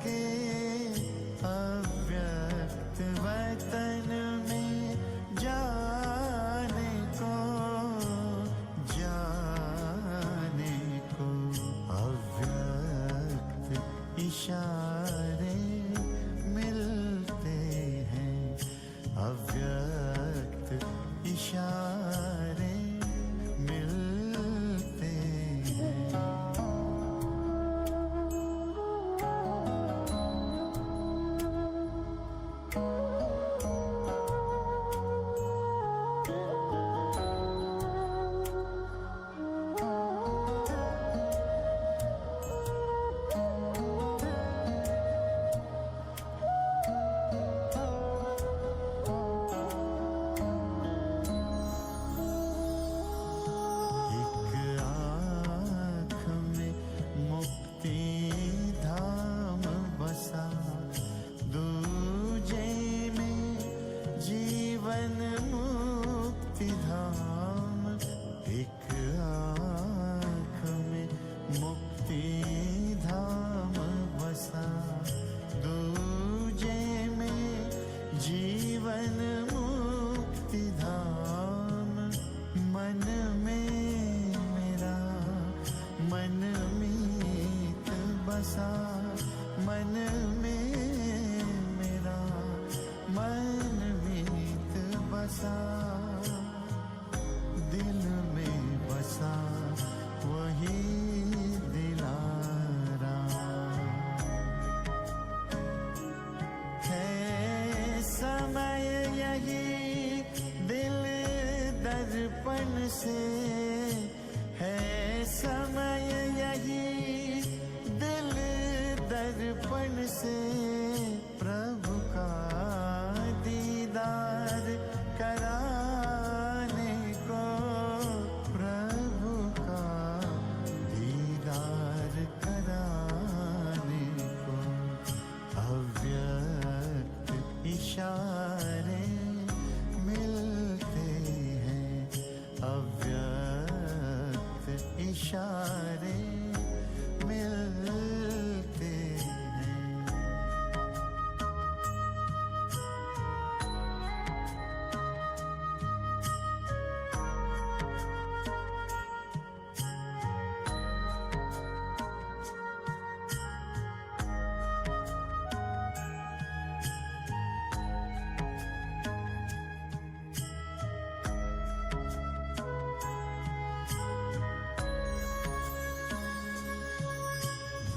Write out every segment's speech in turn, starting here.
के अव्यक्त वतन में जाने को अव्यक्त इशारे मिलते हैं, अव्यक्त इशारे मिलते हैं। मन में मेरा मन मीत बसा, दिल में बसा वही दिलारा है। समय यही दिल दर्पण से है, समय यही दिल दर्पण से प्रभु का दीदार कराने को, प्रभु का दीदार कराने को अव्यक्त इशारे मिलते हैं, अव्यक्त इशारे मिलते हैं।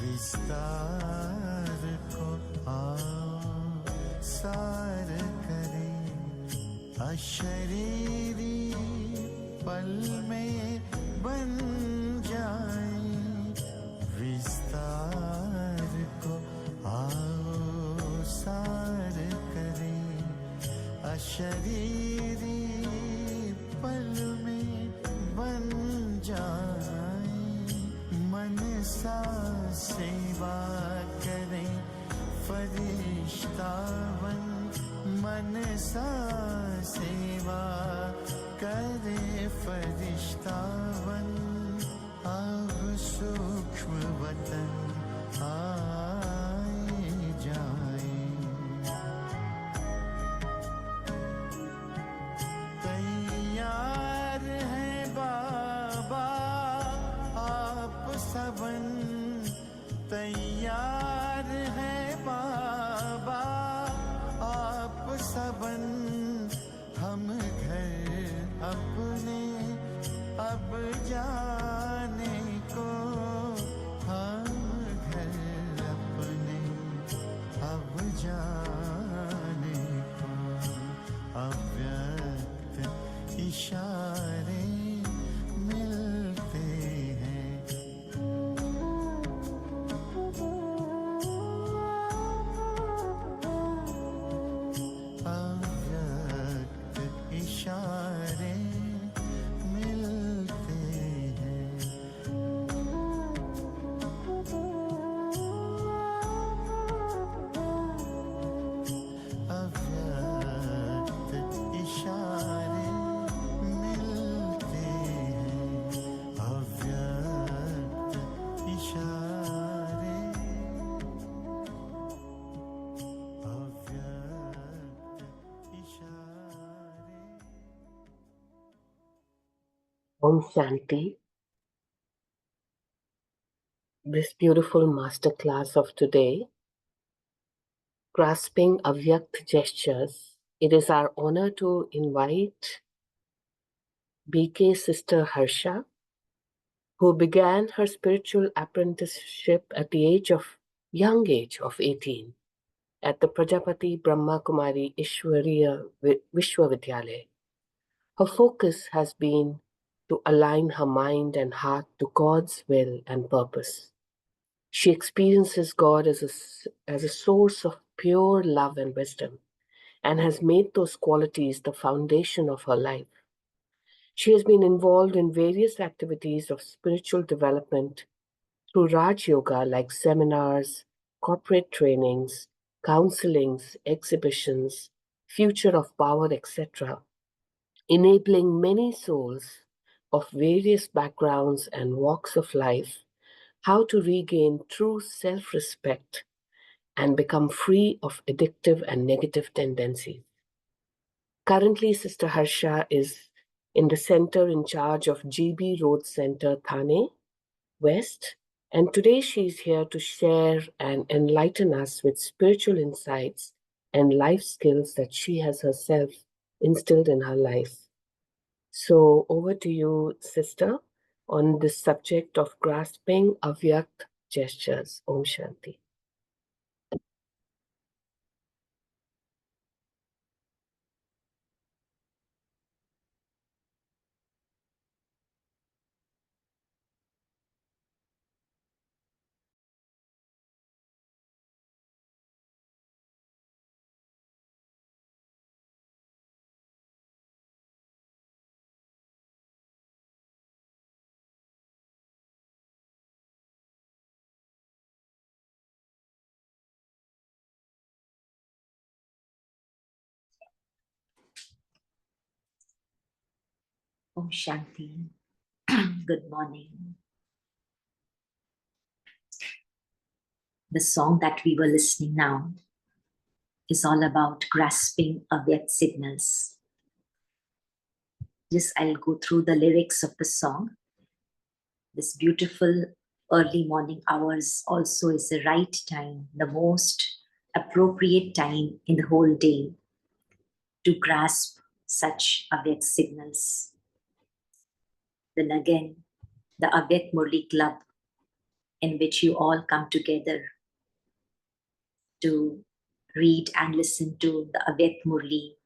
विस्तार को आसार करे, अशरीरी पल में बन जाए। विस्तार को आसार करे, अशरीरी पल में बन जाए। मन सा सेवा करें फरिश्तावन, मन सा सेवा करे फरिश्तावन। अब सूक्ष्म वतन आए जाए, तैयार है बाबा आप सबन, तैयार है बाबा आप सबन। हम घर अपने अब जाने को, हम घर Om Shanti. This beautiful masterclass of today, grasping Avyakt gestures, it is our honor to invite BK Sister Harsha, who began her spiritual apprenticeship at the young age of 18 at the Prajapati Brahma Kumari Ishwariya Vishwavidyalaya. Her focus has been to align her mind and heart to God's will and purpose. She experiences God as a source of pure love and wisdom, and has made those qualities the foundation of her life. She has been involved in various activities of spiritual development through Raj Yoga, like seminars, corporate trainings, counselings, exhibitions, future of power, etc., enabling many souls of various backgrounds and walks of life how to regain true self-respect and become free of addictive and negative tendencies. Currently, Sister Harsha is in the center in charge of GB Road Center, Thane West, and today she is here to share and enlighten us with spiritual insights and life skills that she has herself instilled in her life. So over to you, Sister, on this subject of grasping Avyakt gestures. Om Shanti. Om Shanti. Good morning. The song that we were listening now is all about grasping Avyakt signals. Just I'll go through the lyrics of the song. This beautiful early morning hours also is the right time, the most appropriate time in the whole day to grasp such Avyakt signals. Then again, the Avyakt Murli Club, in which you all come together to read and listen to the Avyakt Murli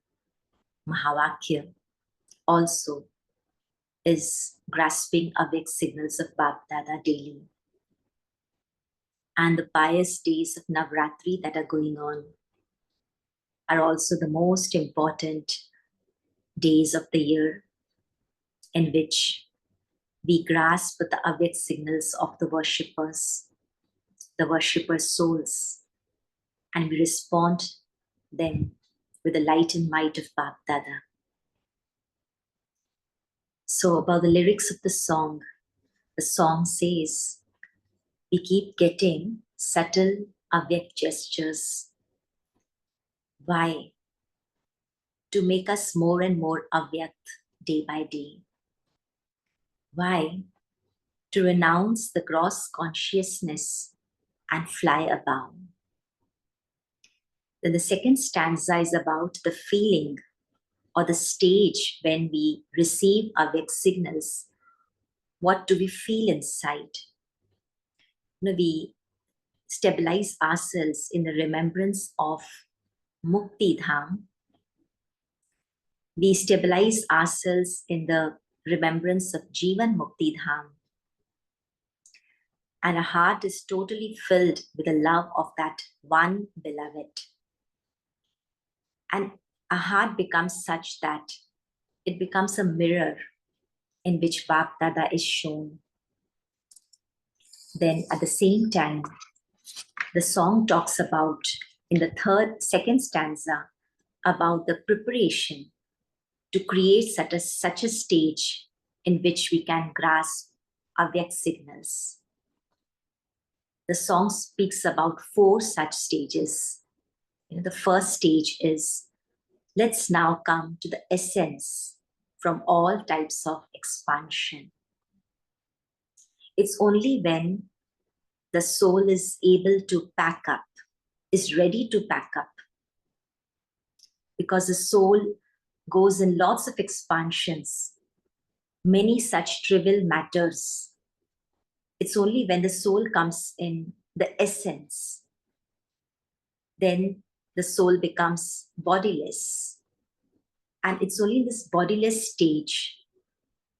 Mahavakya, also is grasping Avyakt signals of Bap-Dada daily. And the pious days of Navratri that are going on are also the most important days of the year, in which we grasp the Avyakt signals of the worshippers souls, and we respond them with the light and might of Bap-Dada. So about the lyrics of the song says, we keep getting subtle Avyakt gestures. Why? To make us more and more Avyakt day by day. Why? To renounce the gross consciousness and fly above. Then the second stanza is about the feeling or the stage when we receive Avyakt signals. What do we feel inside? We stabilize ourselves in the remembrance of Mukti Dham. We stabilize ourselves in the remembrance of Jivan Mukti Dham. And our heart is totally filled with the love of that one beloved. And our heart becomes such that it becomes a mirror in which Bap-Dada is shown. Then at the same time, the song talks about, in the second stanza, about the preparation to create such a stage in which we can grasp Avyakt signals. The song speaks about 4 such stages. The first stage is, let's now come to the essence from all types of expansion. It's only when the soul is able to pack up, is ready to pack up, because the soul goes in lots of expansions, many such trivial matters. It's only when the soul comes in the essence, then the soul becomes bodiless. And it's only in this bodiless stage,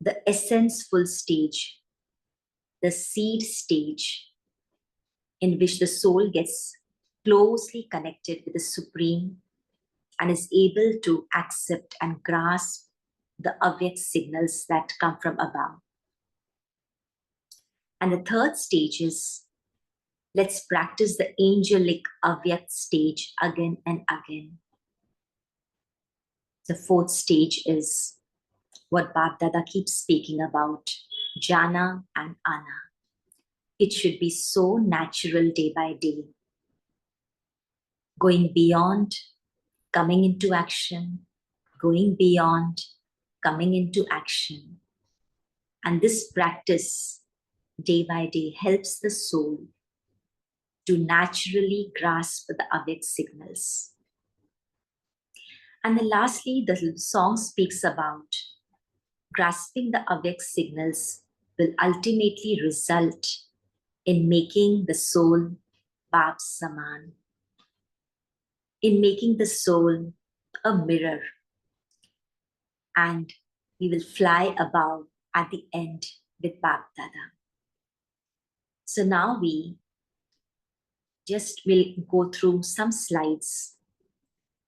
the essence-full stage, the seed stage, in which the soul gets closely connected with the Supreme and is able to accept and grasp the Avyakt signals that come from above. And the third stage is, let's practice the angelic Avyakt stage again and again. The fourth stage is what Bab Dada keeps speaking about, Jana and Ana. It should be so natural day by day. Going beyond, coming into action, going beyond, coming into action. And this practice, day by day, helps the soul to naturally grasp the Avyakt signals. And then lastly, the song speaks about grasping the Avyakt signals will ultimately result in making the soul Bab Saman, in making the soul a mirror, and we will fly above at the end with Bab Dada. So now we just will go through some slides,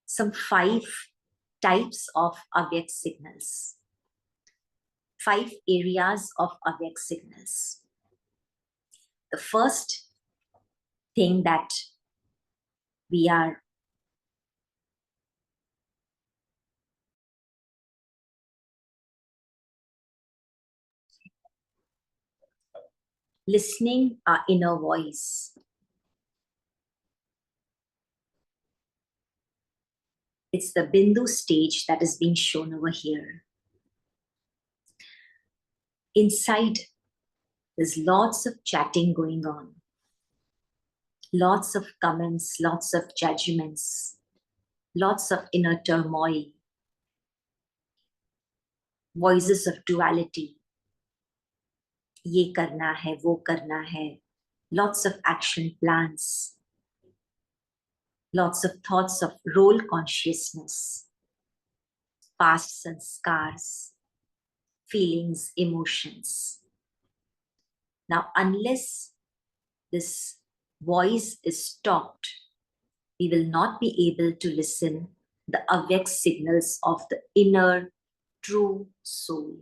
some 5 types of Avyakt signals, 5 areas of Avyakt signals. The first thing that we are listening our inner voice. It's the Bindu stage that is being shown over here. Inside, there's lots of chatting going on. Lots of comments, lots of judgments, lots of inner turmoil, voices of duality. Ye karna hai, wo karna hai. Lots of action plans. Lots of thoughts of role consciousness, past sanskars, feelings, emotions. Now, unless this voice is stopped, we will not be able to listen the Avyakt signals of the inner true soul.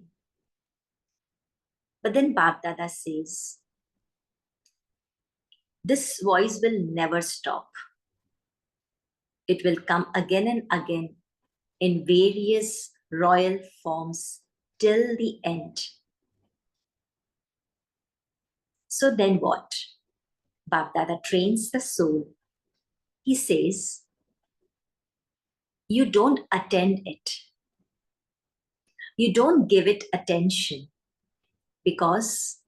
But then Bab Dada says, this voice will never stop. It will come again and again in various royal forms till the end. So then what? Bab Dada trains the soul. He says, you don't attend it. You don't give it attention, because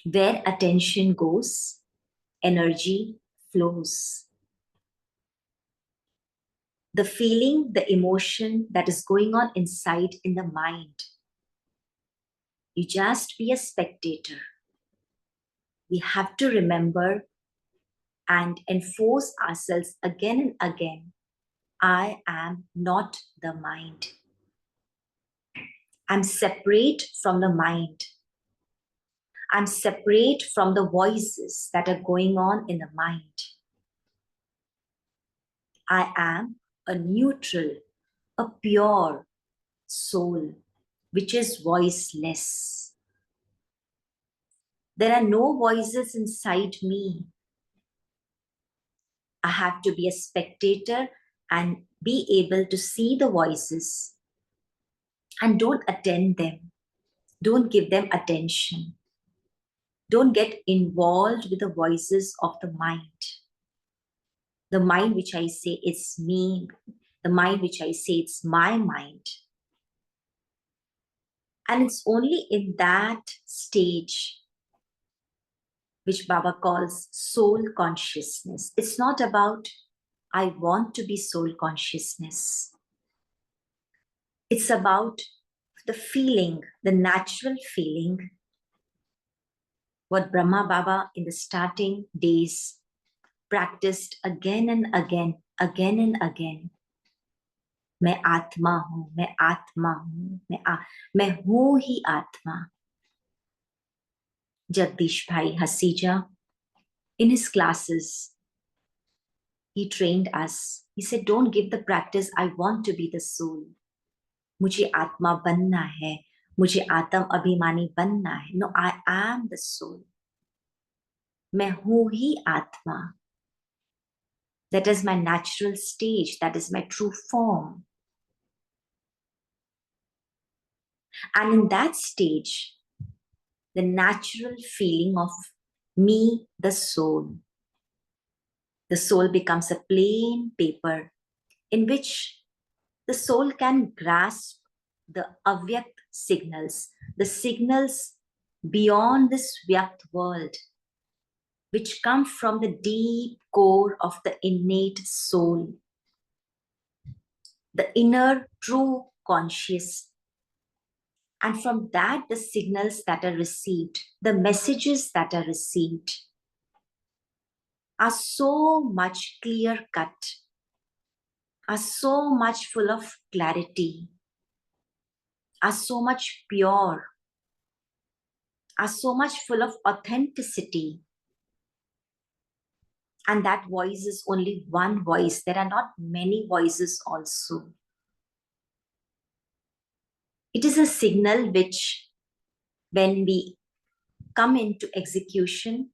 where attention goes, energy flows. The feeling, the emotion that is going on inside in the mind, you just be a spectator. We have to remember and enforce ourselves again and again. I am not the mind. I'm separate from the mind. I'm separate from the voices that are going on in the mind. I am a neutral, a pure soul, which is voiceless. There are no voices inside me. I have to be a spectator and be able to see the voices, and don't attend them. Don't give them attention. Don't get involved with the voices of the mind. The mind which I say it's me, the mind which I say it's my mind. And it's only in that stage which Baba calls soul consciousness. It's not about, I want to be soul consciousness. It's about the feeling, the natural feeling, what Brahma Baba in the starting days practiced again and again, again and again. मैं आत्मा हूं, मैं आत्मा हूं, मैं हूं ही आत्मा. Jagdish Bhai Hasija, in his classes, he trained us. He said, don't give the practice, I want to be the soul. मुझे आत्मा बनना है, मुझे आत्म अभिमानी बनना है. No, I am the soul. मैं हूं ही आत्मा. That is my natural stage. That is my true form. And in that stage, the natural feeling of me, the soul becomes a plain paper in which the soul can grasp the Avyakt signals, the signals beyond this Vyakt world, which come from the deep core of the innate soul, the inner true conscious. And from that, the signals that are received, the messages that are received are so much clear cut, are so much full of clarity, are so much pure, are so much full of authenticity. And that voice is only one voice. There are not many voices also. It is a signal which, when we come into execution,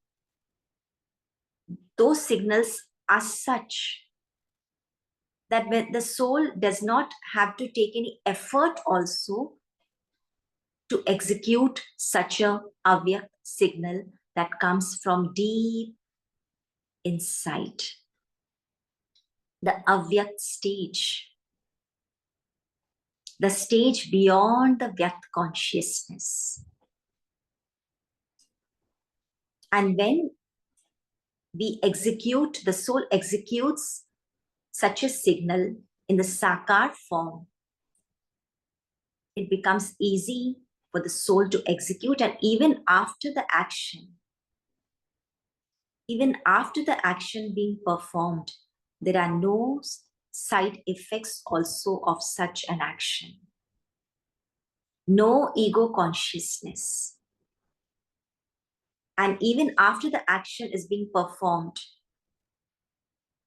those signals are such that when the soul does not have to take any effort also to execute such a Avyakt signal that comes from deep inside. The Avyakt stage. The stage beyond the Vyakt consciousness. And when we execute, the soul executes such a signal in the Sakar form, it becomes easy for the soul to execute. And even after the action being performed, there are no side effects also of such an action. No ego consciousness. And even after the action is being performed,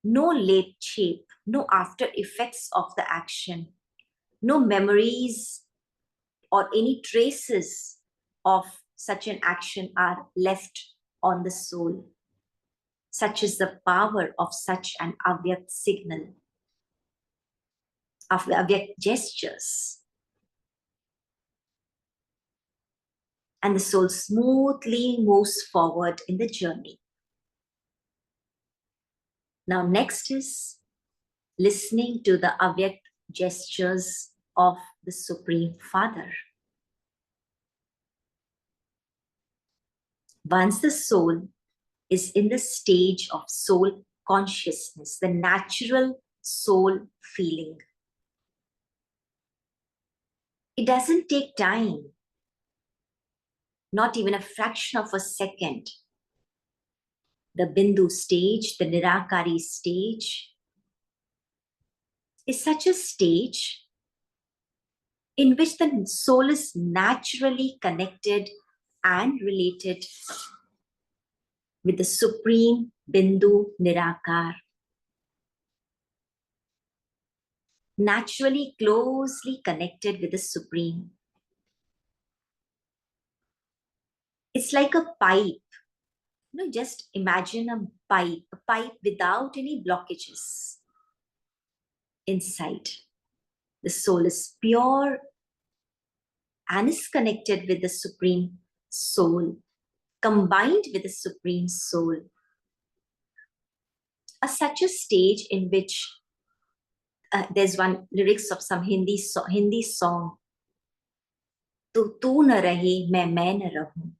no late shape, no after effects of the action, no memories or any traces of such an action are left on the soul. Such is the power of such an Avyakt signal, of Avyakt gestures. And the soul smoothly moves forward in the journey. Now next is listening to the Avyakt gestures of the Supreme Father. Once the soul is in the stage of soul consciousness, the natural soul feeling, it doesn't take time, not even a fraction of a second. The Bindu stage, the Nirakari stage, is such a stage in which the soul is naturally connected and related with the Supreme Bindu Nirakar. Naturally closely connected with the Supreme. It's like a pipe. Just imagine a pipe without any blockages inside. The soul is pure and is connected with the Supreme Soul, combined with the Supreme Soul. Such a stage in which there's one lyrics of some Hindi song. तू न रहे, मैं न रहूं.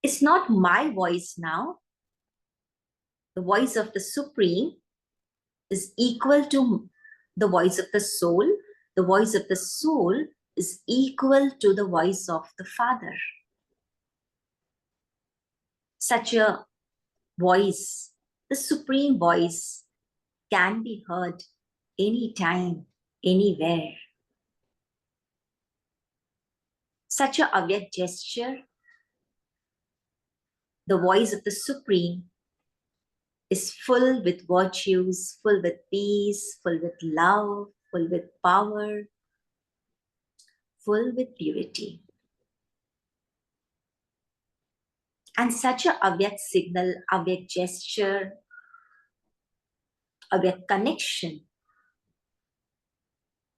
It's not my voice now. The voice of the Supreme is equal to the voice of the soul. The voice of the soul is equal to the voice of the Father. Such a voice, the Supreme voice, can be heard anytime, anywhere. Such a Avyakt gesture, the voice of the Supreme, is full with virtues, full with peace, full with love, full with power, full with purity. And such a Avyakt signal, Avyakt gesture, Avyakt connection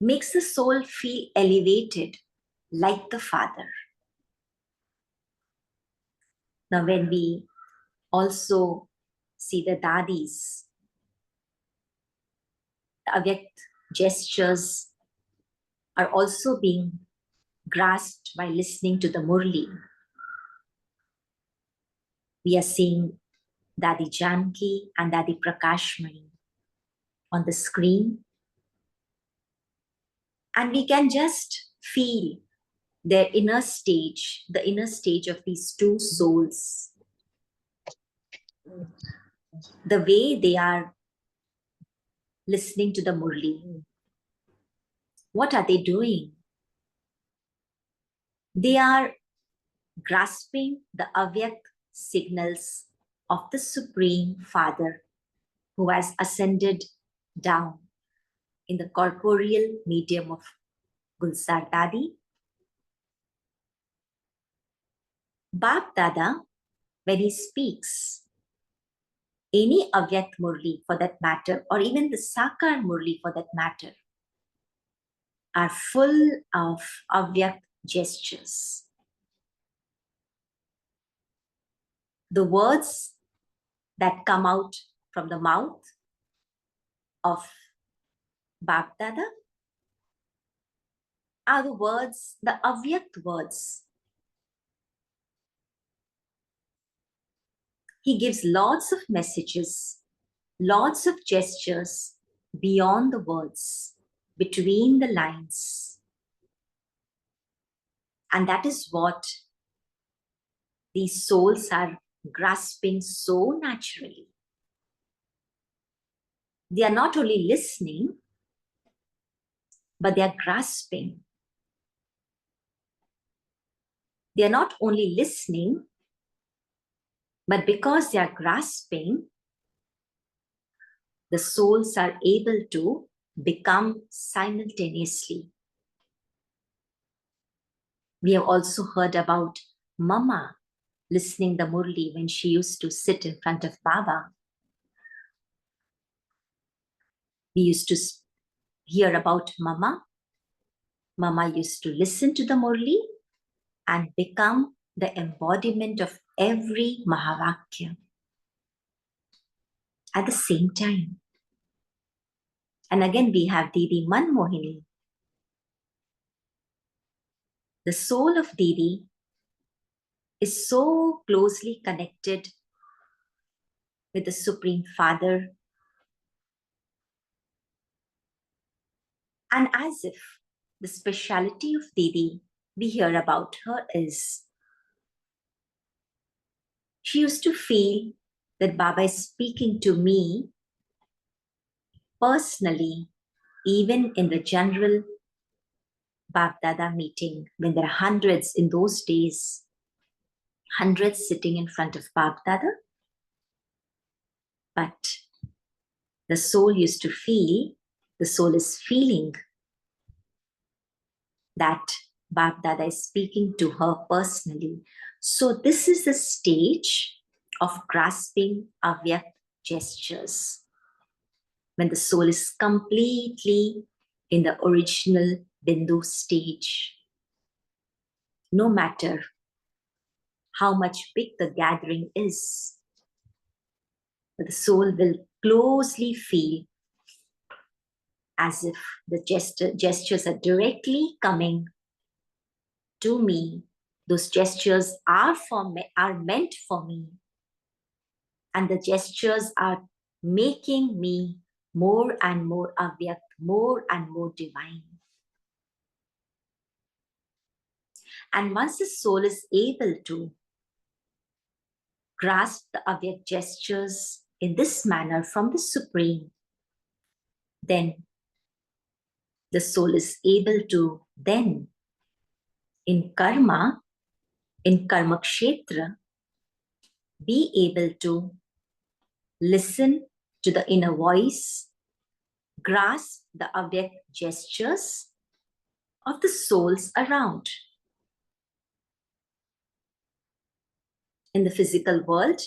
makes the soul feel elevated like the Father. Now, when we also see the dadis, the Avyakt gestures are also being grasped by listening to the Murli. We are seeing Dadi Janki and Dadi Prakashmani on the screen. And we can just feel their inner stage, the inner stage of these two souls. The way they are listening to the Murli. What are they doing? They are grasping the Avyakt signals of the Supreme Father who has ascended down in the corporeal medium of Gulzar Dadi. Bap Dada, when he speaks, any Avyakt Murli for that matter, or even the Sakar Murli for that matter, are full of Avyakt gestures. The words that come out from the mouth of Bap Dada are the words, the Avyakt words. He gives lots of messages, lots of gestures beyond the words, between the lines. And that is what these souls are grasping so naturally. They are not only listening, but they are grasping. They are not only listening, but because they are grasping, the souls are able to become simultaneously. We have also heard about Mama listening the Murli when she used to sit in front of Baba. We used to hear about Mama. Mama used to listen to the Murli and become the embodiment of every Mahavakya at the same time. And again, we have Didi Manmohini. The soul of Didi is so closely connected with the Supreme Father, and as if the speciality of Didi we hear about her is she used to feel that Baba is speaking to me personally, even in the general Bab Dada meeting, when there are hundreds in those days, hundreds sitting in front of Bab Dada. But the soul used to feel, the soul is feeling that Bab Dada is speaking to her personally. So this is the stage of grasping Avyakt gestures, when the soul is completely in the original Bindu stage. No matter how much big the gathering is, but the soul will closely feel as if the gestures are directly coming to me. Those gestures are meant for me. And the gestures are making me more and more Avyakt, more and more divine. And once the soul is able to grasp the Avyakt gestures in this manner from the Supreme, then the soul is able to then in karma kshetra, be able to listen to the inner voice, grasp the Avyakt gestures of the souls around. In the physical world,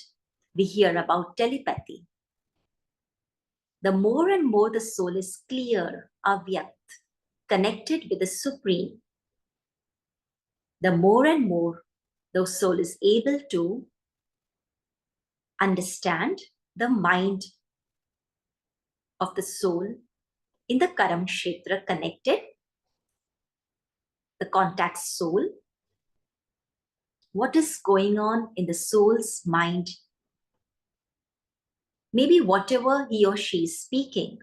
we hear about telepathy. The more and more the soul is clear, Avyakt, connected with the Supreme, the more and more the soul is able to understand the mind of the soul in the Karam Kshetra connected, the contact soul, what is going on in the soul's mind, maybe whatever he or she is speaking.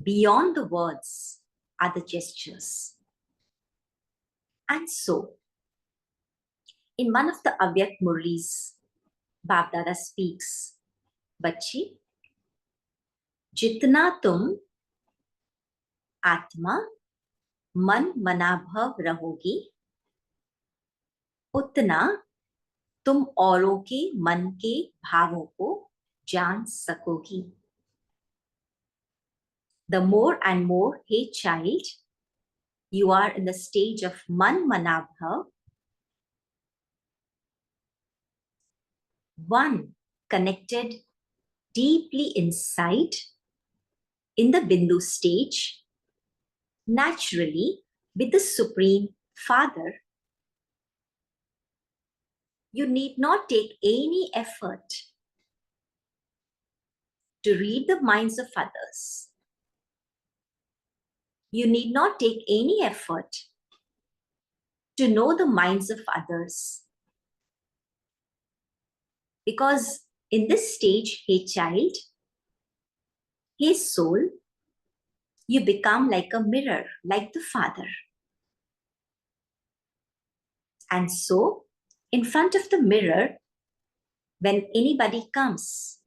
Beyond the words are the gestures. And so, in one of the Avyakt Murlis, Bapdada speaks, "Bachchi, jitna tum आत्मा मन मनाभव रहोगी, उतना तुम औरों के मन के भावों को जान सकोगी." The more and more, hey child, you are in the stage of man manabhav, one connected deeply inside in the Bindu stage, naturally with the Supreme Father. You need not take any effort to read the minds of others. You need not take any effort to know the minds of others. Because in this stage, hey child, hey soul, you become like a mirror, like the Father. And so, in front of the mirror, when anybody comes,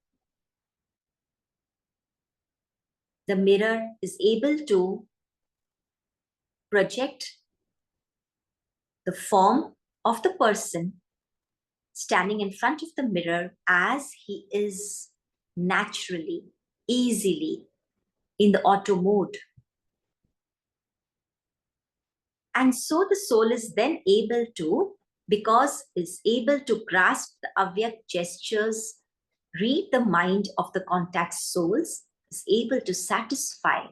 the mirror is able to project the form of the person standing in front of the mirror as he is naturally, easily in the auto mode. And so the soul is then able to, because it's able to grasp the Avyakt gestures, read the mind of the contact souls, is able to satisfy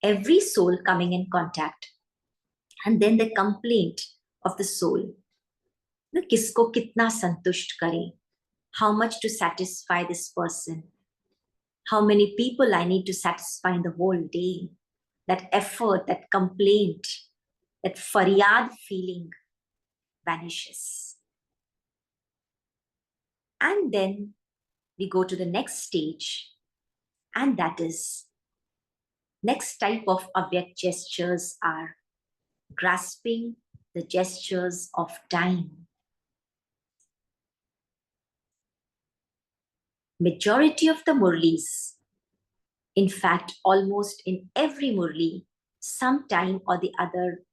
every soul coming in contact. And then the complaint of the soul, kisko kitna santusht kare, how much to satisfy this person, how many people I need to satisfy in the whole day. That effort, that complaint, that faryad feeling vanishes. And then we go to the next stage, and that is, next type of Avyakt gestures are grasping the gestures of time. Majority of the Murlis, in fact, almost in every Murli, sometime or the other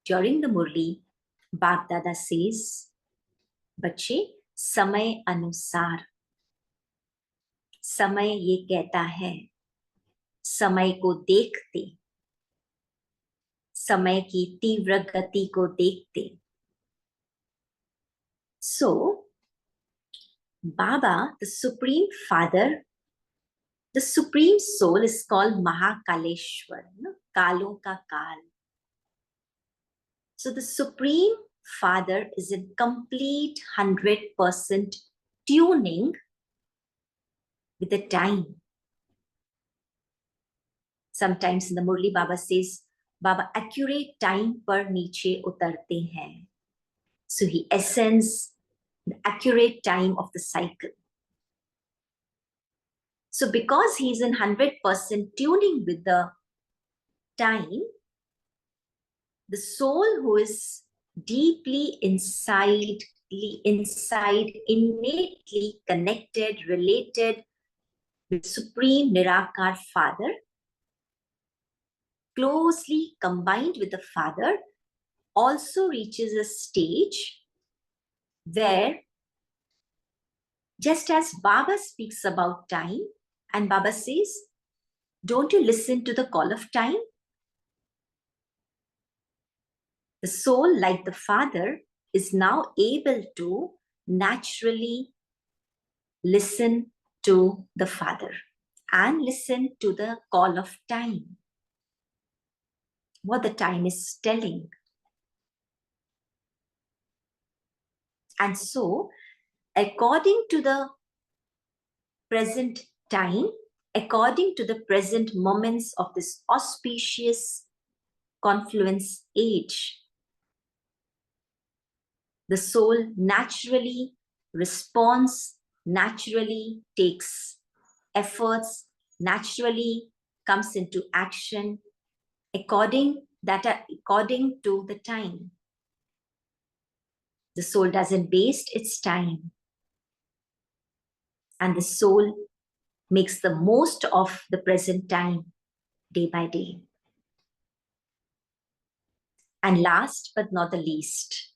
during the Murli, Bapdada says, "बच्चे समय अनुसार, समय ये कहता है, समय को देखते, समय की तीव्र गति को देखते." So, Baba, the Supreme Father, the Supreme Soul is called Mahakaleshwar, Kalon ka Kal. So the Supreme Father is in complete 100% tuning with the time. Sometimes in the Murli, Baba says, Baba, accurate time par niche utarte hain. So he ascends the accurate time of the cycle. So because he's in 100% tuning with the time, the soul who is deeply inside, innately connected, related with Supreme Nirakar Father, closely combined with the Father, also reaches a stage where, just as Baba speaks about time, and Baba says, don't you listen to the call of time? The soul, like the Father, is now able to naturally listen to the Father and listen to the call of time, what the time is telling. And so, according to the present time, according to the present moments of this auspicious confluence age, the soul naturally responds, naturally takes efforts, naturally comes into action according to the time. The soul doesn't waste its time, and the soul makes the most of the present time day by day. And last but not the least,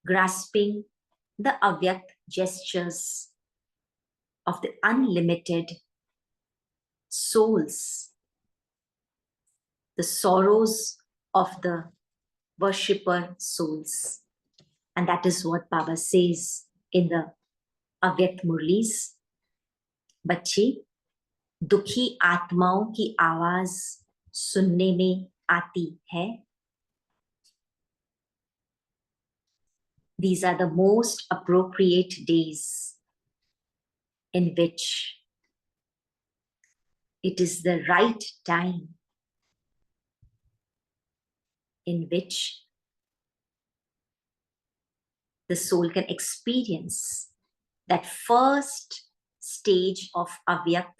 grasping the Avyakt gestures of the unlimited souls, the sorrows of the worshipper souls. And that is what Baba says in the Avyakt Murlis. बच्चे, दुखी आत्माओं की आवाज सुनने में आती है. These are the most appropriate days in which it is the right time in which the soul can experience that first stage of Avyakt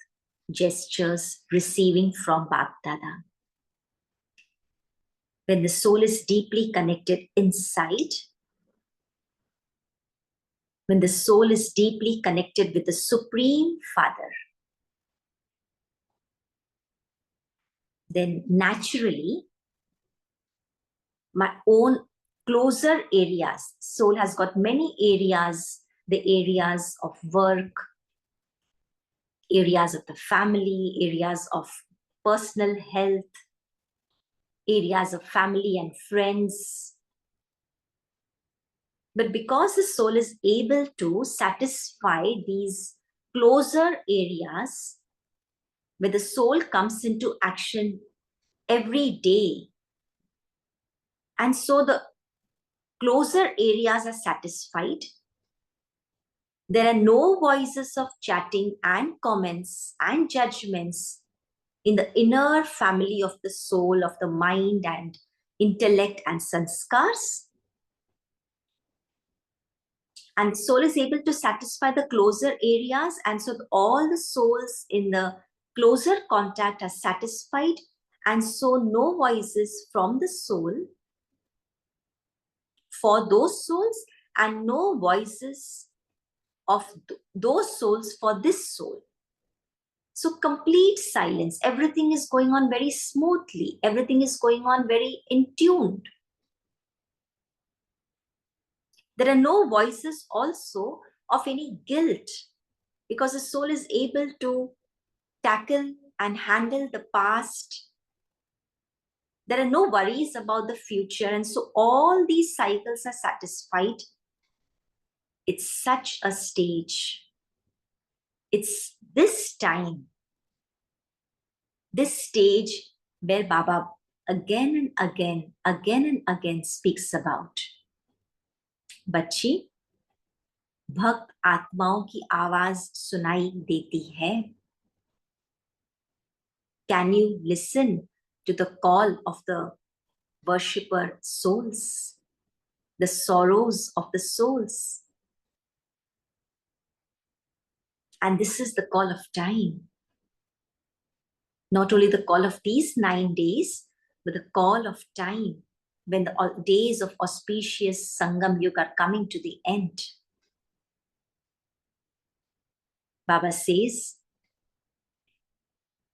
gestures receiving from Bapdada. When the soul is deeply connected inside, when the soul is deeply connected with the Supreme Father, then naturally, my own closer areas, soul has got many areas, the areas of work, areas of the family, areas of personal health, areas of family and friends. But because the soul is able to satisfy these closer areas, where the soul comes into action every day, and so the closer areas are satisfied, there are no voices of chatting and comments and judgments in the inner family of the soul, of the mind and intellect and sanskars. And soul is able to satisfy the closer areas, and so all the souls in the closer contact are satisfied, and so no voices from the soul for those souls, and no voices of those souls for this soul. So complete silence. Everything is going on very smoothly. Everything is going on very in tuned. There are no voices also of any guilt, because the soul is able to tackle and handle the past. There are no worries about the future, and so all these cycles are satisfied. It's such a stage. It's this time, this stage where Baba again and again speaks about. Bachchi, भक्त आत्माओं की आवाज सुनाई देती है. Can you listen to the call of the worshipper souls, the sorrows of the souls? And this is the call of time. Not only the call of these 9 days, but the call of time when the days of auspicious Sangam Yuga are coming to the end. Baba says,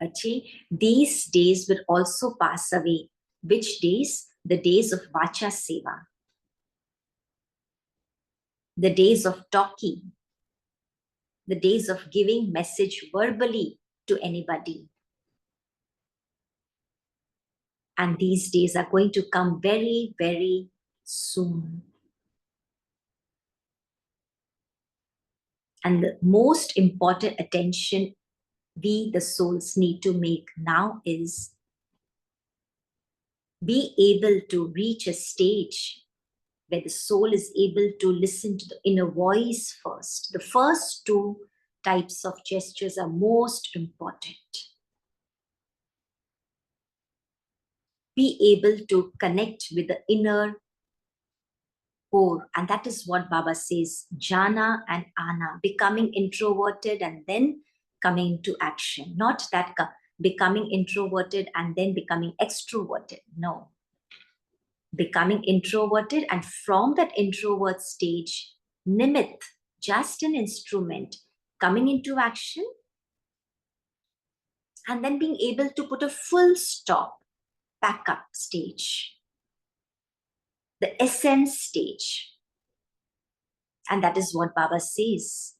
Achi, these days will also pass away. Which days? The days of Vacha Seva, the days of talking, the days of giving message verbally to anybody. And these days are going to come very, very soon. And the most important attention we, the souls, need to make now is be able to reach a stage where the soul is able to listen to the inner voice first. The first 2 types of gestures are most important. Be able to connect with the inner core. And that is what Baba says, jhana and ana, becoming introverted and then coming into action. Not that becoming introverted and then becoming extroverted. No. Becoming introverted, and from that introvert stage, nimit, just an instrument, coming into action, and then being able to put a full stop, back up stage, the essence stage. And that is what Baba says.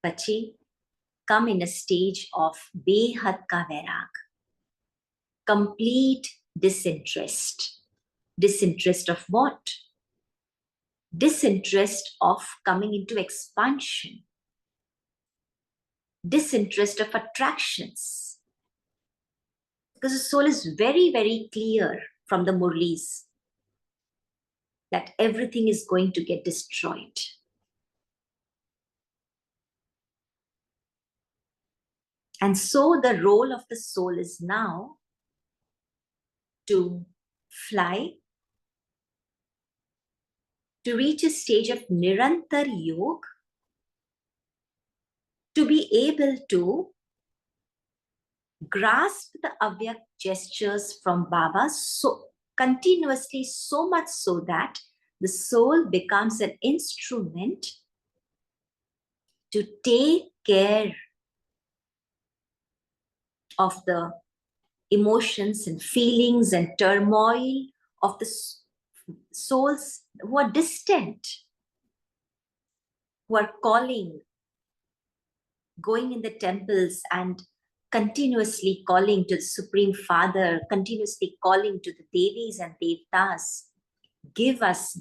Bache, come in a stage of behad ka vairag, complete disinterest. Disinterest of what? Disinterest of coming into expansion. Disinterest of attractions. Because the soul is very, very clear from the Murlis that everything is going to get destroyed. And so the role of the soul is now to fly, to reach a stage of Nirantar Yoga, to be able to grasp the Avyakt gestures from Baba so continuously, so much so that the soul becomes an instrument to take care of the emotions and feelings and turmoil of the souls who are distant, who are calling, going in the temples and continuously calling to the Supreme Father, continuously calling to the Devis and Devtas, give us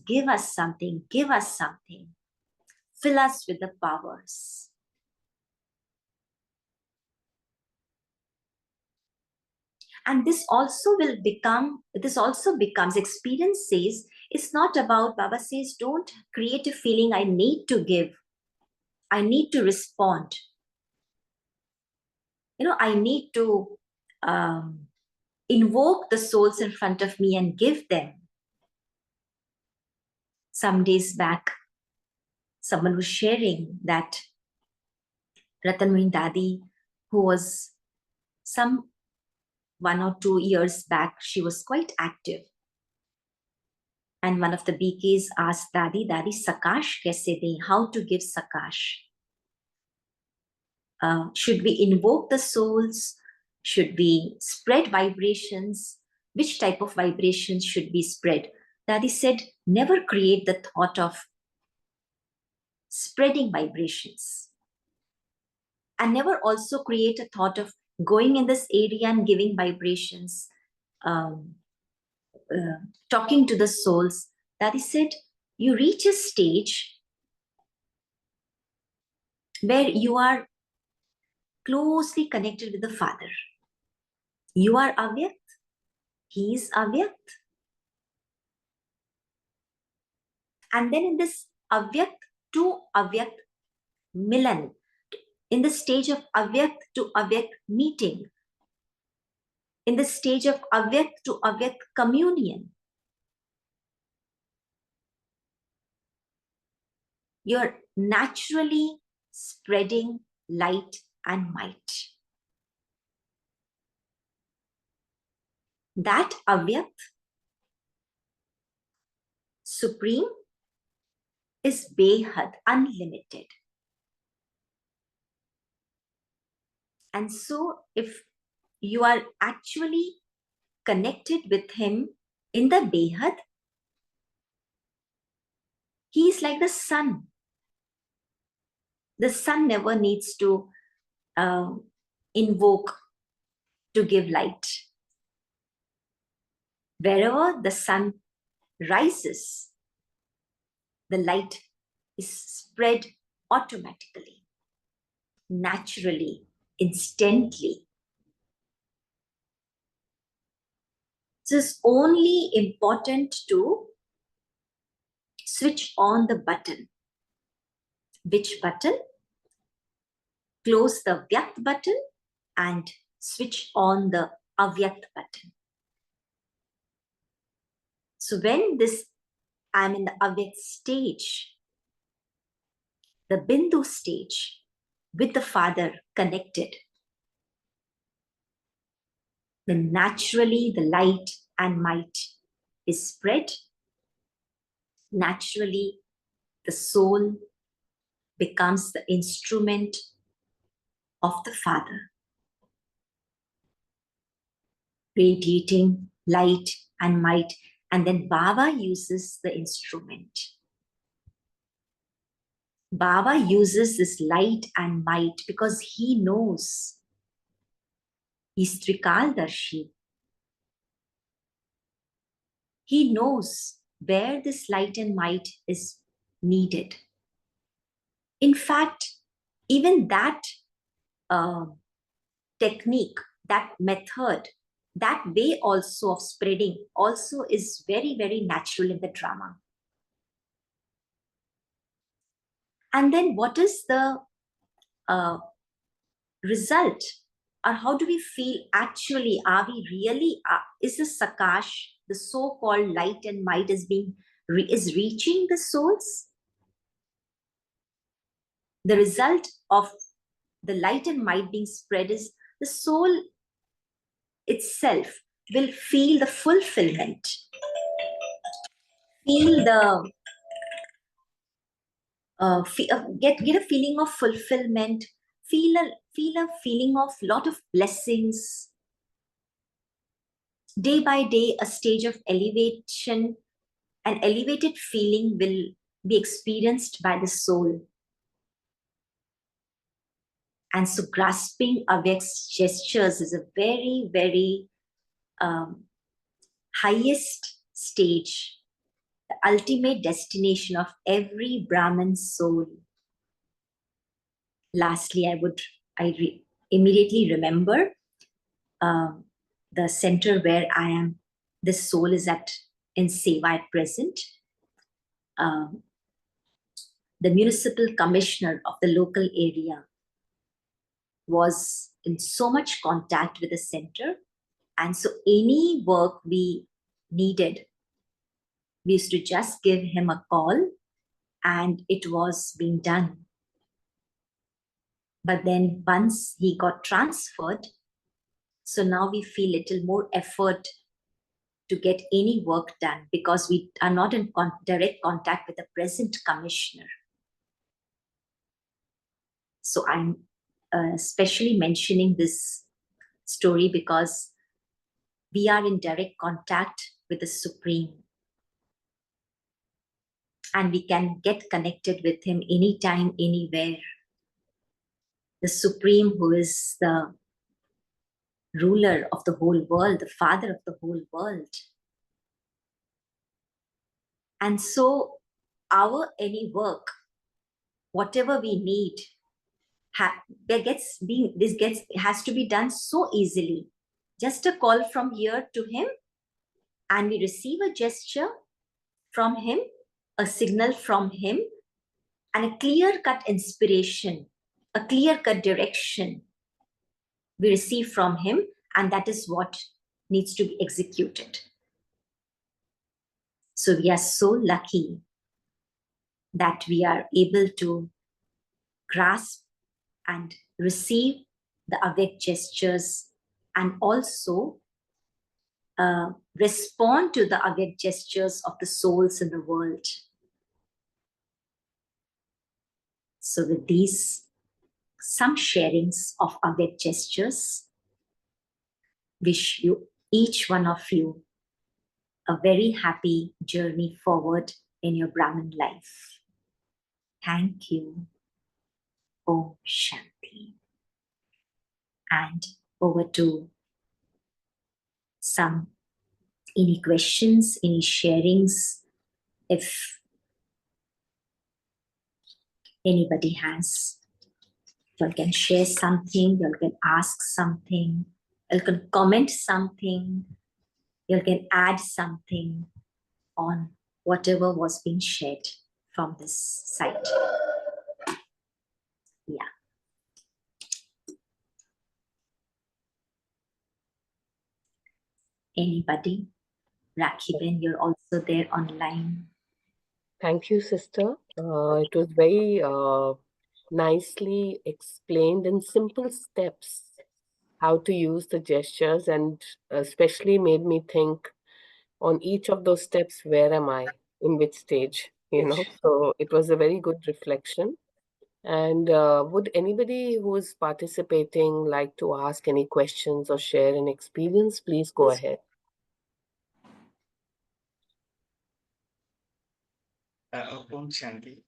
something, give us something, fill us with the powers. And this also becomes, experience says, it's not about, Baba says, don't create a feeling I need to give, I need to respond. I need to invoke the souls in front of me and give them. Some days back, someone was sharing that Ratanmani Dadi, who was some 1 or 2 years back, she was quite active. And one of the BKs asked Dadi, Sakash kaise dein? How to give Sakash? Should we invoke the souls? Should we spread vibrations? Which type of vibrations should be spread? Dadi said, never create the thought of spreading vibrations. And never also create a thought of going in this area and giving vibrations, talking to the souls. Dadi said, you reach a stage where you are closely connected with the Father. You are Avyakt, he is Avyakt. And then in this Avyakt to Avyakt Milan, in the stage of Avyakt to Avyakt meeting, in the stage of Avyakt to Avyakt communion. You're naturally spreading light and might. That Avyakt, supreme, is Behad, unlimited. And so if you are actually connected with him in the Behad, he is like the sun. The sun never needs to invoke to give light. Wherever the sun rises, the light is spread automatically, naturally, instantly. So it's only important to switch on the button. Which button? Close the Vyakt button and switch on the Avyakt button. So when I'm in the Avyakt stage, the Bindu stage, with the Father connected, then naturally the light and might is spread. Naturally, the soul becomes the instrument of the Father, radiating light and might. And then Baba uses the instrument. Baba uses this light and might because he knows. He's Trikaldarshi. He knows where this light and might is needed. In fact, even that technique, that method, that way also of spreading also is very, very natural in the drama. And then what is the result? Or how do we feel actually? Are we really, is the Sakash, the so-called light and might is reaching the souls? The result of the light and might being spread is the soul itself will feel the fulfillment, feel the get a feeling of fulfillment, feel a feeling of lot of blessings. Day by day, a stage of elevation, an elevated feeling will be experienced by the soul. And so grasping Avyakt's gestures is a very, very highest stage, the ultimate destination of every Brahman soul. Lastly, I immediately remember the center where I am, this soul is in Seva at present. The municipal commissioner of the local area was in so much contact with the center. And so any work we needed, we used to just give him a call and it was being done. But then once he got transferred, so now we feel little more effort to get any work done because we are not in direct contact with the present commissioner. So I'm especially mentioning this story because we are in direct contact with the Supreme. And we can get connected with him anytime, anywhere. The Supreme, who is the ruler of the whole world, the father of the whole world. And so any work, whatever we need, has to be done so easily. Just a call from here to him, and we receive a gesture from him, a signal from him, and a clear-cut inspiration, a clear-cut direction we receive from him, and that is what needs to be executed. So we are so lucky that we are able to grasp and receive the Avyakt gestures and also respond to the Avyakt gestures of the souls in the world. So with these, some sharings of Avyakt gestures, wish you, each one of you, a very happy journey forward in your Brahmin life. Thank you. Om Shanti. And over to any questions, any sharings, if anybody has. You can share something, you can ask something, you can comment something, you can add something on whatever was being shared from this site. Yeah. Anybody? Rakhi-ben, you're also there online. Thank you, sister. It was very nicely explained in simple steps how to use the gestures, and especially made me think on each of those steps, where am I, in which stage, So it was a very good reflection. And would anybody who is participating like to ask any questions or share an experience? Please go ahead. Om Shanti.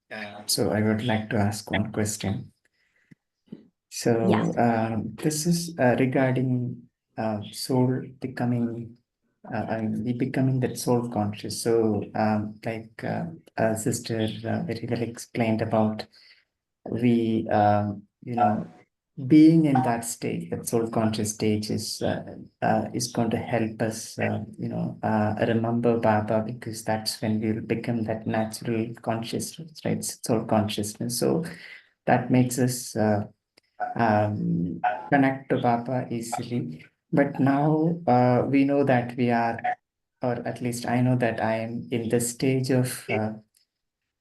So I would like to ask one question. So Yeah. this is regarding soul becoming, we becoming that soul conscious. So like Sister very well explained about we, being in that state, that soul conscious stage is going to help us, remember Baba, because that's when we'll become that natural consciousness, right? Soul consciousness. So that makes us connect to Baba easily. But now we know that we are, or at least I know that I am in the stage of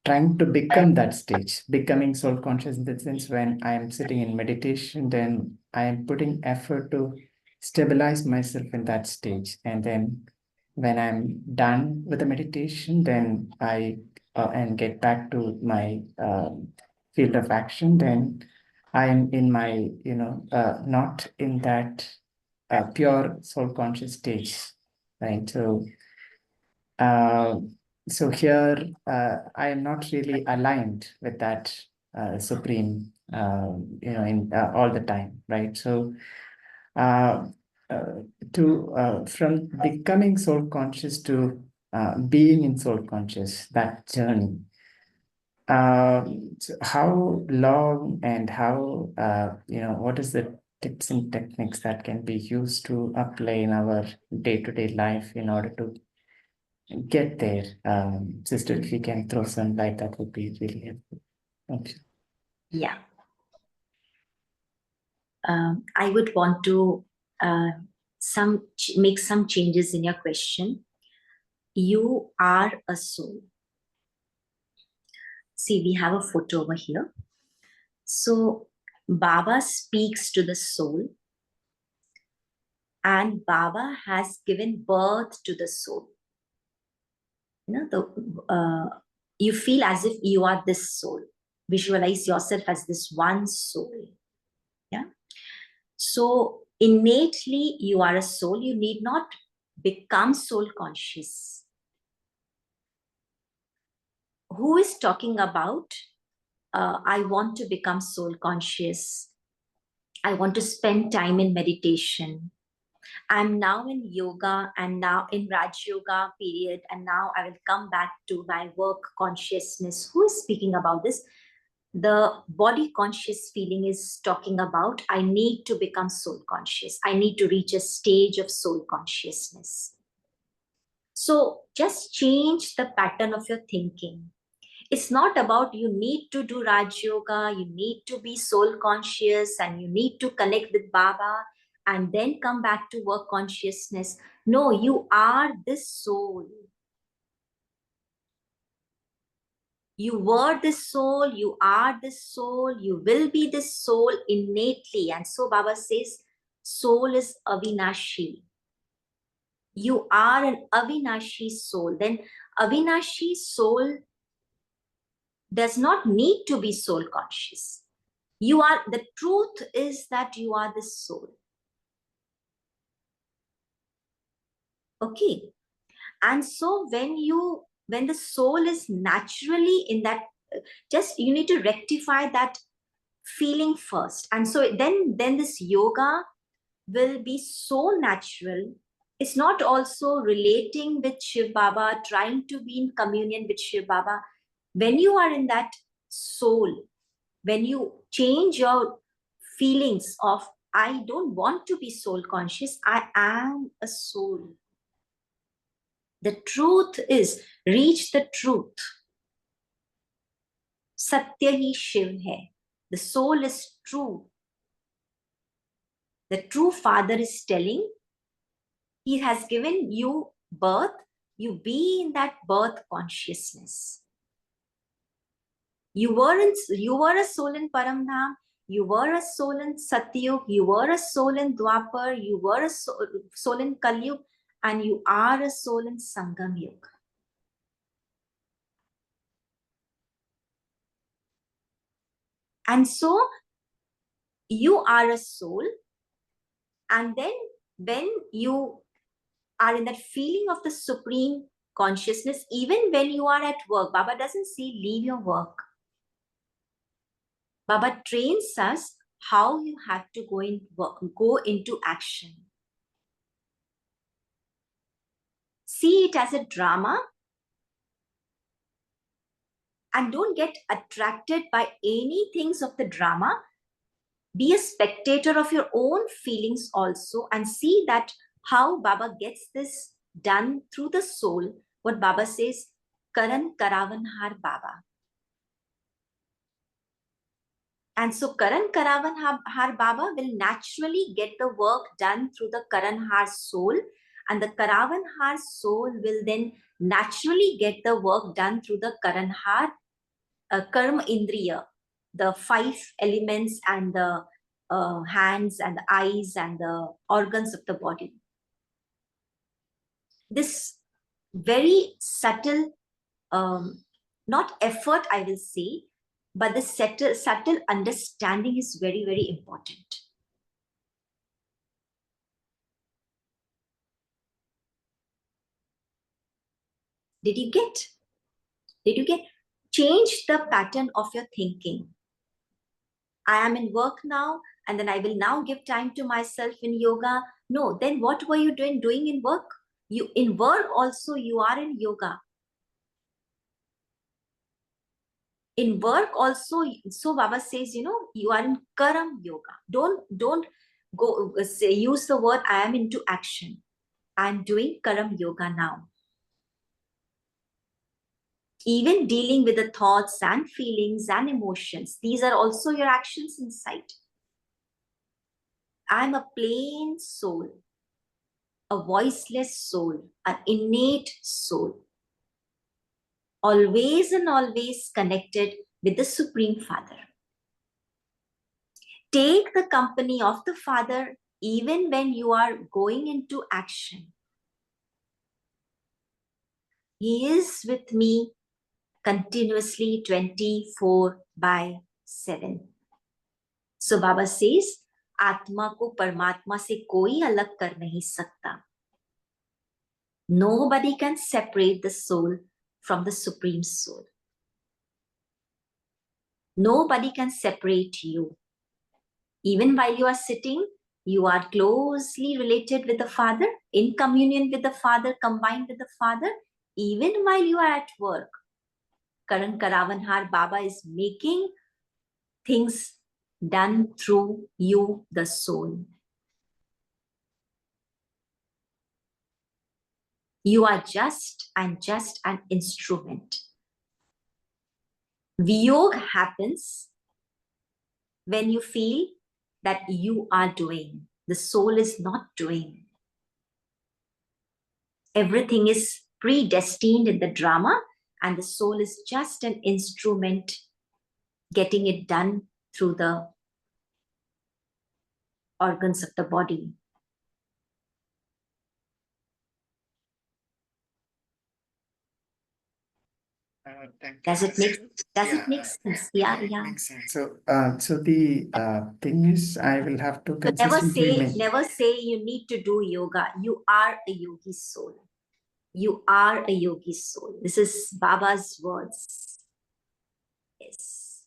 trying to become that stage, becoming soul conscious in the sense when I am sitting in meditation, then I am putting effort to stabilize myself in that stage. And then when I'm done with the meditation, then I and get back to my field of action, then I am in my, not in that pure soul conscious stage, right? Uh, so here, I am not really aligned with that supreme, in all the time, right? So, uh, from becoming soul conscious to being in soul conscious, that journey. So how long and how, what is the tips and techniques that can be used to apply in our day-to-day life in order to get there? Sister, if you can throw some light, that would be really helpful. Thank you. Yeah. I would want to make some changes in your question. You are a soul. See, we have a photo over here. So Baba speaks to the soul, and Baba has given birth to the soul. You feel as if you are this soul. Visualize yourself as this one soul. Yeah. So innately, you are a soul. You need not become soul conscious. Who is talking about, I want to become soul conscious. I want to spend time in meditation. I'm now in yoga and now in Rajyoga period, and now I will come back to my work consciousness. Who is speaking about this? The body conscious feeling is talking about, I need to become soul conscious. I need to reach a stage of soul consciousness. So just change the pattern of your thinking. It's not about you need to do Raj Yoga, you need to be soul conscious, and you need to connect with Baba and then come back to work consciousness. No, you are this soul. You were this soul, you are this soul, you will be this soul innately. And so Baba says, soul is Avinashi. You are an Avinashi soul. Then Avinashi soul does not need to be soul conscious. You are, the truth is that you are the soul. Okay. And so when the soul is naturally in that, just you need to rectify that feeling first. And so then this yoga will be so natural. It's not also relating with Shiv Baba, trying to be in communion with Shiv Baba. When you are in that soul, when you change your feelings of, I don't want to be soul conscious, I am a soul. The truth is, reach the truth. Satya hi Shiv hai. The soul is true. The true Father is telling, He has given you birth, you be in that birth consciousness. You were a soul in Paramdham, you were a soul in Satyug, you were a soul in Dwapar, you were a soul in Kalyug, and you are a soul in Sangam Yuga. And so you are a soul, and then when you are in that feeling of the supreme consciousness, even when you are at work, Baba doesn't say leave your work. Baba trains us how you have to go into action. See it as a drama and don't get attracted by any things of the drama. Be a spectator of your own feelings also and see that how Baba gets this done through the soul. What Baba says, Karan Karavan Har Baba. And so Karan Karavan Har Baba will naturally get the work done through the Karan Har soul, and the Karavan Har soul will then naturally get the work done through the Karan Har Karma Indriya, the 5 elements and the hands and the eyes and the organs of the body. This very subtle, not effort, I will say, but the subtle understanding is very, very important. Did you get? Change the pattern of your thinking. I am in work now, and then I will now give time to myself in yoga. No, then what were you doing in work? You in work also you are in yoga. In work also, so Baba says, you are in karam yoga. Don't go use the word I am into action. I am doing karam yoga now. Even dealing with the thoughts and feelings and emotions, these are also your actions inside. I'm a plain soul, a voiceless soul, an innate soul, always and always connected with the Supreme Father. Take the company of the Father even when you are going into action. He is with me continuously 24/7. So Baba says, आत्मा को परमात्मा से कोई अलग कर नहीं सकता. Nobody can separate the soul from the Supreme Soul. Nobody can separate you. Even while you are sitting, you are closely related with the Father, in communion with the Father, combined with the Father. Even while you are at work, Karan Karavanhar Baba is making things done through you, the soul. You are just an instrument. Viyog happens when you feel that you are doing. The soul is not doing. Everything is predestined in the drama, and the soul is just an instrument getting it done through the organs of the body. Thank you, Does it make sister. sense? Yeah, yeah. Makes sense. So the thing is, I will have to So consistently never say you need to do yoga. You are a yogi soul. You are a yogi soul. This is Baba's words. Yes.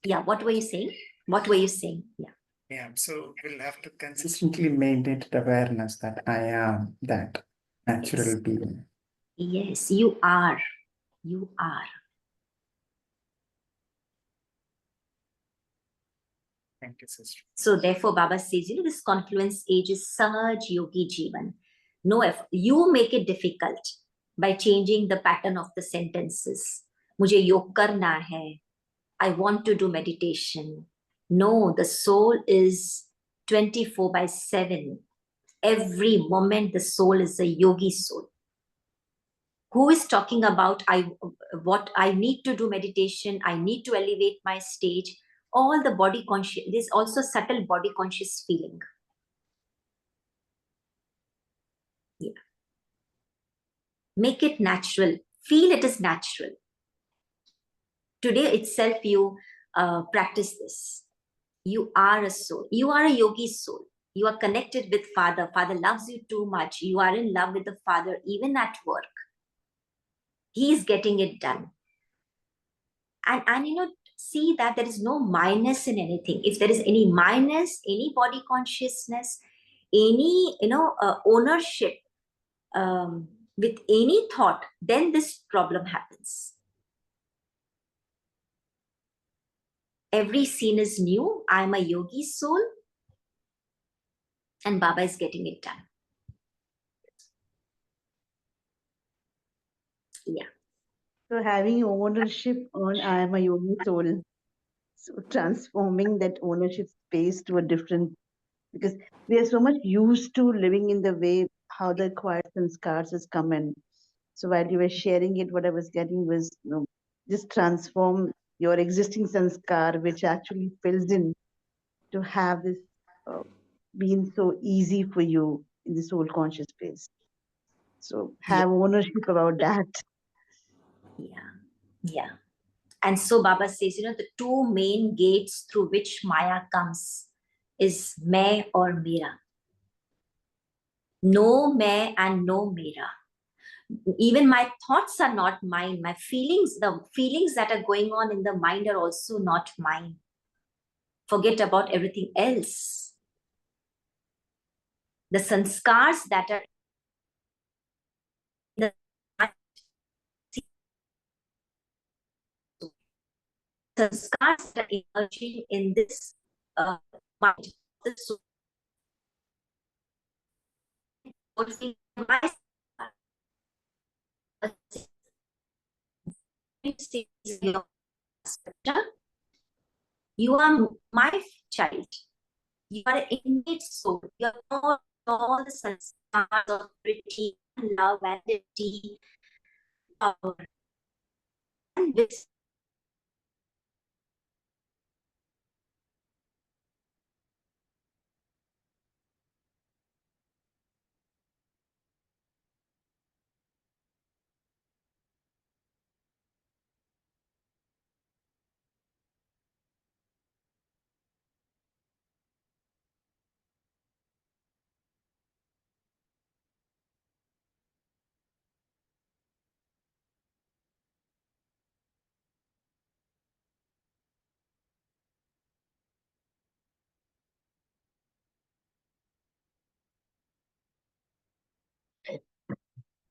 Yeah, what were you saying? What were you saying? Yeah. Yeah, so we'll have to consistently maintain the awareness that I am that natural Yes. being. Yes, you are. You are. Thank you, sister. So therefore, Baba says, this confluence age is Sahaj Yogi Jivan. No effort. You make it difficult by changing the pattern of the sentences. Mujhe yog karna hai. I want to do meditation. No, the soul is 24/7. Every moment the soul is a yogi soul. Who is talking about what I need to do meditation, I need to elevate my stage? All the body conscious, there's also subtle body conscious feeling. Yeah. Make it natural. Feel it is natural. Today itself you practice this. You are a soul. You are a yogi soul. You are connected with Father. Father loves you too much. You are in love with the Father even at work. He is getting it done. And see that there is no minus in anything. If there is any minus, any body consciousness, any ownership with any thought, then this problem happens. Every scene is new. I am a yogi soul, and Baba is getting it done. Yeah. So having ownership on I am a yogi soul. So transforming that ownership space to a different, because we are so much used to living in the way how the acquired sanskars has come in. So while you were sharing it, what I was getting was, just transform your existing sanskar, which actually fills in to have this being so easy for you in the soul conscious space. So have ownership about that. Yeah. And so Baba says, the two main gates through which Maya comes is Main or Mera. No Main and no Mera. Even my thoughts are not mine. My feelings, the feelings that are going on in the mind are also not mine. Forget about everything else. The sanskars that are in the mind, sanskars that are emerging in this mind, the soul, you are my child. You are an innate soul. You are all the sanskars of purity, love, vanity, power, and wisdom.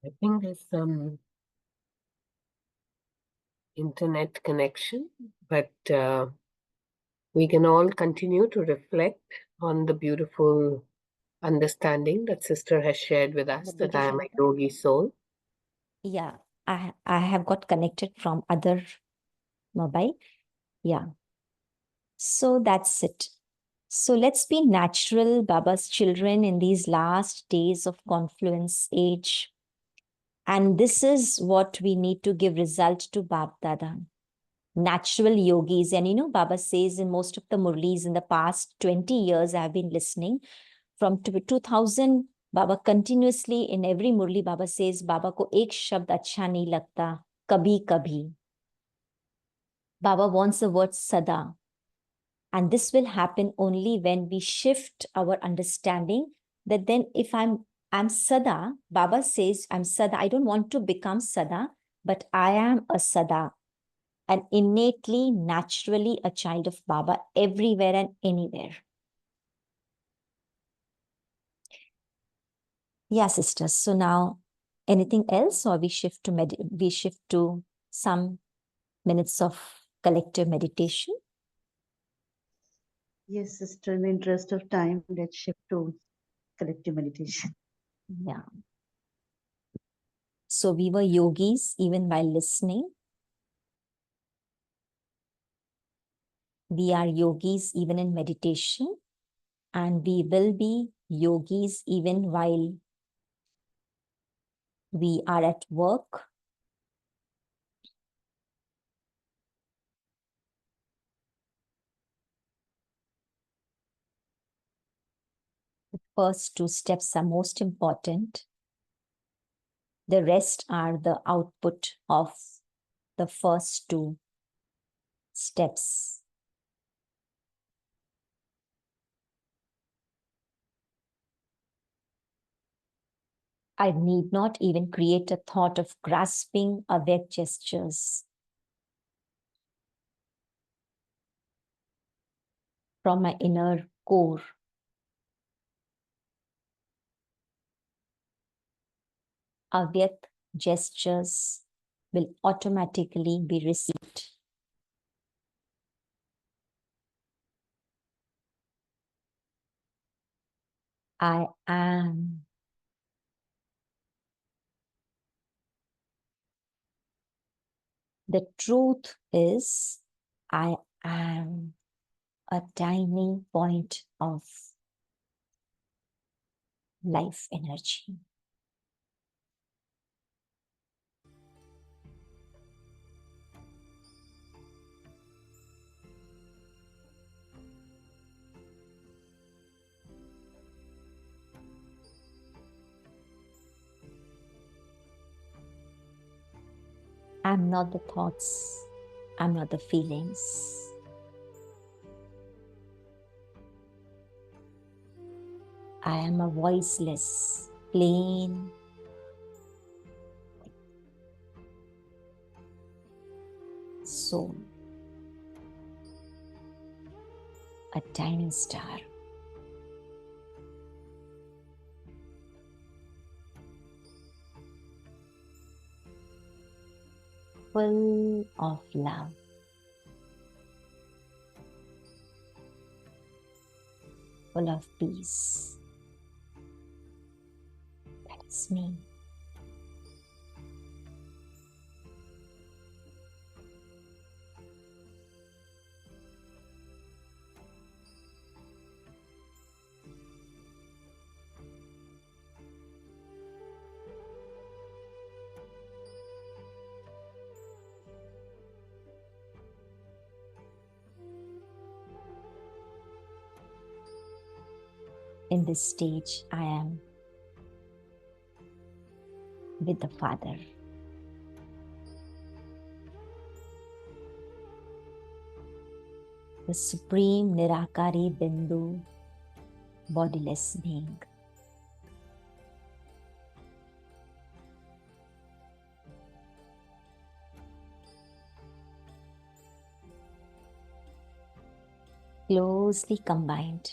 I think there's some internet connection, but we can all continue to reflect on the beautiful understanding that Sister has shared with us, that I am a yogi soul. Yeah, I have got connected from other mobile. Yeah. So that's it. So let's be natural Baba's children in these last days of confluence age. And this is what we need to give result to Bab Dada. Natural yogis. And Baba says in most of the Murlis in the past 20 years, I've been listening from 2000, Baba continuously in every Murli, Baba says, Baba ko ek shabd acha nahi lagta, kabhi kabhi. Baba wants the word sada. And this will happen only when we shift our understanding that then if I'm sada, Baba says, I'm sada. I don't want to become sada, but I am a sada. And innately, naturally a child of Baba everywhere and anywhere. Yeah, sisters. So now, anything else, or we shift to some minutes of collective meditation? Yes, sister, in the interest of time, let's shift to collective meditation. Yeah. So we were yogis even while listening. We are yogis even in meditation. And we will be yogis even while we are at work. The first two steps are most important. The rest are the output of the first two steps. I need not even create a thought of grasping Avyakt gestures. From my inner core, Avyakt gestures will automatically be received. I am. The truth is, I am a tiny point of life energy. I'm not the thoughts. I'm not the feelings. I am a voiceless, plain soul. A tiny star. Full of love. Full of peace. That is me. In this stage, I am with the Father. The Supreme Nirakari Bindu, bodiless being. Closely combined.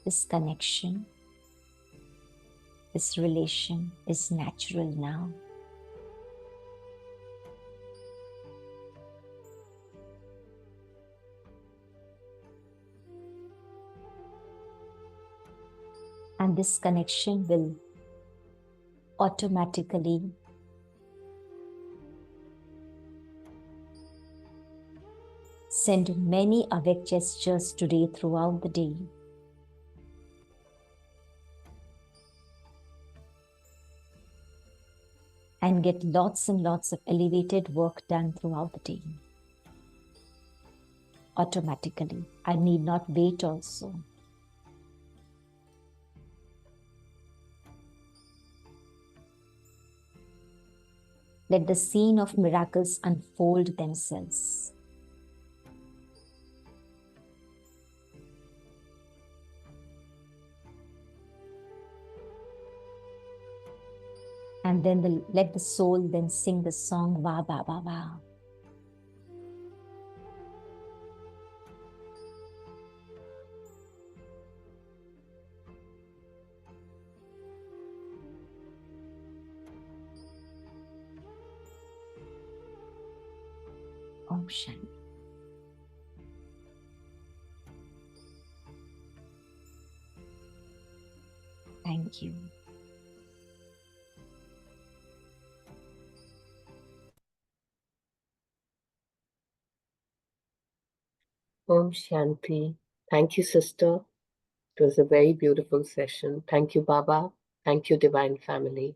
this connection, this relation is natural now. And this connection will automatically send many Avyakt gestures today throughout the day. And get lots and lots of elevated work done throughout the day. Automatically. I need not wait also. Let the scene of miracles unfold themselves. And then let the soul then sing the song Va Ba Ba Va. Om Shanti. Thank you. Om Shanti. Thank you, sister. It was a very beautiful session. Thank you, Baba. Thank you, Divine Family.